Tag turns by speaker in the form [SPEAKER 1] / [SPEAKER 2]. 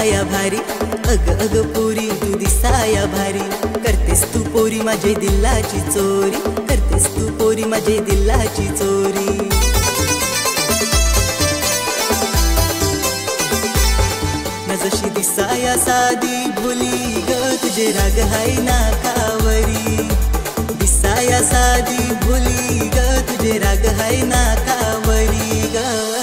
[SPEAKER 1] दिसाया भारी, अग अग पोरी तू दिसाया भारी, करतेस तू पोरी माझे दिलाची चोरी, करतेस तू पोरी माझे दिलाची चोरी। जशी दिसाया साधी भोली ग तुझे राग हाय नाकावरी, दिसाया साधी भोली ग तुझे राग हाय नाकावरी ग।